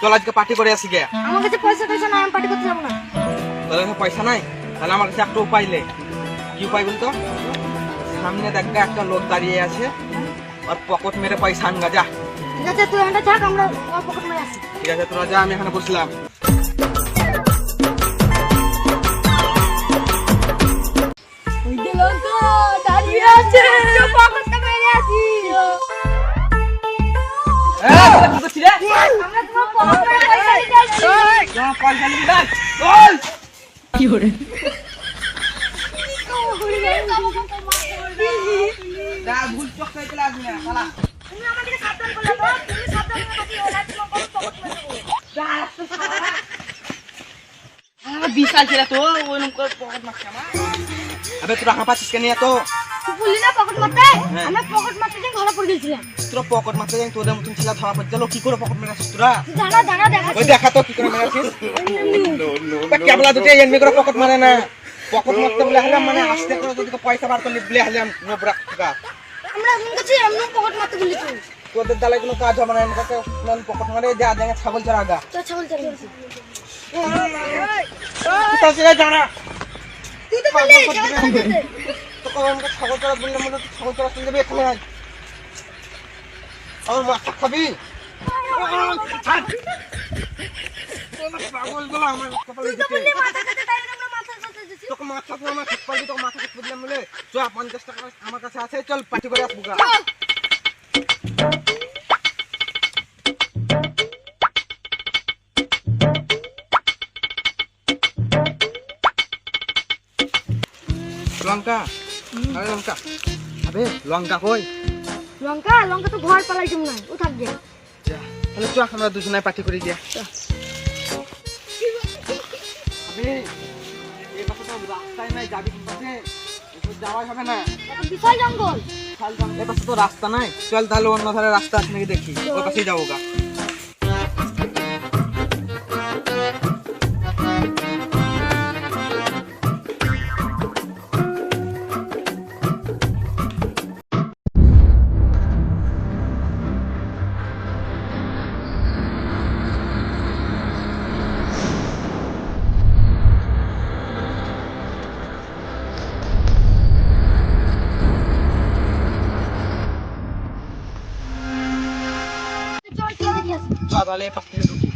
চল আজকে পার্টি করে আসি গে। আমার কাছে পয়সা নাই, আমি পার্টি করতে যাবো না। তোর কাছে পয়সা নাই? তাহলে আমার কাছে একটা উপায় লে। কি উপায় বলতো? সামনে দেখ একটা লোক দাঁড়িয়ে আছে, আর পকেট মেরে পয়সা আনগা যা। ঠিক আছে, তুই এখানটা থাক, আমরা ওর পকেট মেরে আসি। ঠিক আছে, তোরা যা, আমি এখানে বসলাম। ওই যে লোকটা দাঁড়িয়ে আছে, পকেটটা মেরে আসি। কি করছিস রে? আমরা তোমার পকেট মেরে পয়সা দিতে আসছি। পয়সা নিবি না? চল। কি করে? যা, ভুল চোখ করে চলে আসবি না, শালা। তুমি আমাদেরকে সাবধান করলে তো, তুমি সাবধান করে থাকি, ওরা তোমার পকেট মেরে দেবো। যা, আসতে শালা। বিশাল ছেলে তো, ওরকম করে পকেট মারছে আমার। আবে তোরা হাঁপাচ্ছিস কেন এত? তুই বললি না পকেট মারতে? হ্যাঁ। আমরা পকেট মারতে যাই ধরা পড়ে গেছিলাম। তোরা পকেট মারতে যাই, তোদের মতন ছেলে ধরা পড়ে গেল। কি করে পকেট মেরেছিস তোরা? দাঁড়া দেখা। ওই দেখা তো কি করে মেরেছিস। কেবলা দুটো এমনি করে পকেট মারে না। পকেট মারতে বলে হলাম মানে আস্তে করে যদি পয়সা বার করলে বলে হলাম 90 টাকা। আমরা এমন কাছে এমন পকেট মারতে বলি তুই। তোদের দালায় কোনো কাজ হবে না, এমনিতে পকেট মারে যা দেখে ছাগল চড়াগা। তো ছাগল চালিয়েছি। কোথাও ছেড়ে জানা তুই তো বললি ছাগল চালাতে। তোকে আমাকে ছাগল চড়া বললে মনে হচ্ছে ছাগল চড়া শুনতে এখানে আয়। আমার মাথা খাবি? পাগলগুলো আমার কপালে তুই তো দিতে। বললি মাথা কাটে, তাই আমরা মাথা কাটতে দিছি। তোকে মাথা তো আমার ঠিক পারবি, তোকে মাথা ঠিক বললাম বলে চ 50 টাকা আমার কাছে আছে, চল পার্টি করে আসবো গা। লঙ্কা, আরে লঙ্কা, আবে লঙ্কা কই? লঙ্কা তো ঘর পালাইছি মনে হয়, ও থাকবে। যা, তাহলে চ আমরা দুজনে পার্টি করে গিয়া। আবে এই পাশে তো রাস্তায় নাই, যাবি কি পাশে? এসব যাওয়াই হবে না। এখন বিশাল জঙ্গল। এ পাশে তো রাস্তা নাই, চল তাহলে অন্য ধারে রাস্তা আছে নাকি দেখি, ওই পাশেই যাবো গা। চল কি দেখি আসি। চ তাহলে এ পাশ থেকে ঢুকি।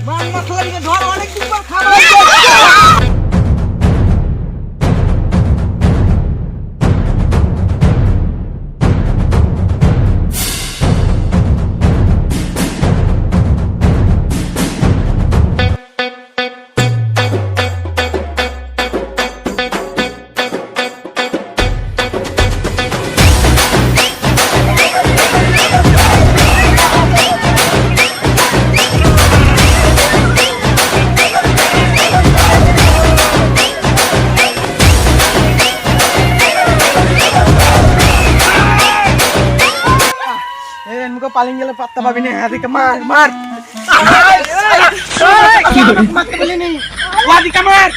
মান্না খাইয়ে ধর, অনেক দিন পর খাবার হয়েছে। इनको पालेंगे ले पत्ता भाभी ने हाथी का मार मार मत बोले नहीं वादी का मार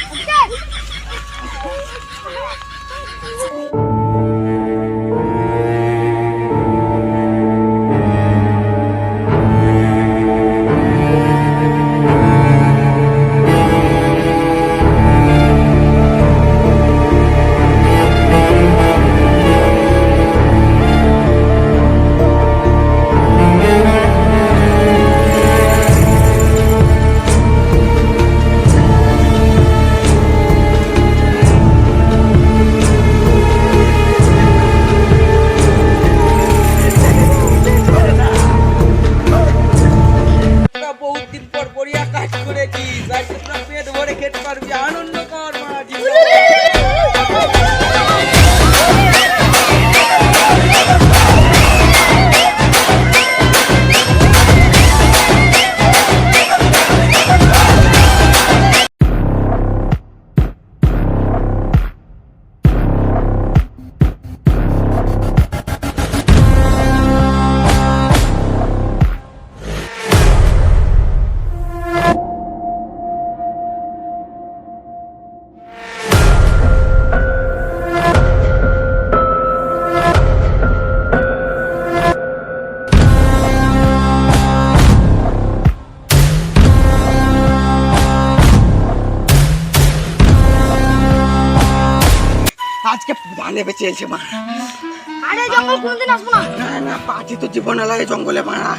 প্রাণে বেঁচে এলছে মা। আরে জঙ্গল কোনদিন আসবো না। না না পাঁচি তো জীবনে লাগে জঙ্গলে মারা।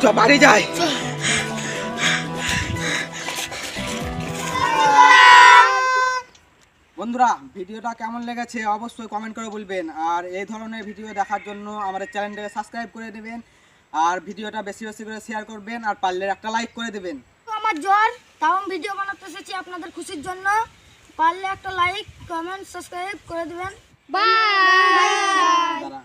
চ বাড়ি যাই। বন্ধুরা ভিডিওটা কেমন লেগেছে অবশ্যই কমেন্ট করে বলবেন, আর এই ধরনের ভিডিও দেখার জন্য আমাদের চ্যানেলটাকে সাবস্ক্রাইব করে দেবেন, আর ভিডিওটা বেশি বেশি করে শেয়ার করবেন, আর পারলে একটা লাইক করে দেবেন। আমার জ্বর, তাও আমি ভিডিও বানাতে এসেছি আপনাদের খুশির জন্য। পারলে একটা লাইক, কমেন্ট, সাবস্ক্রাইব করে দিবেন। বাই। দাঁড়া।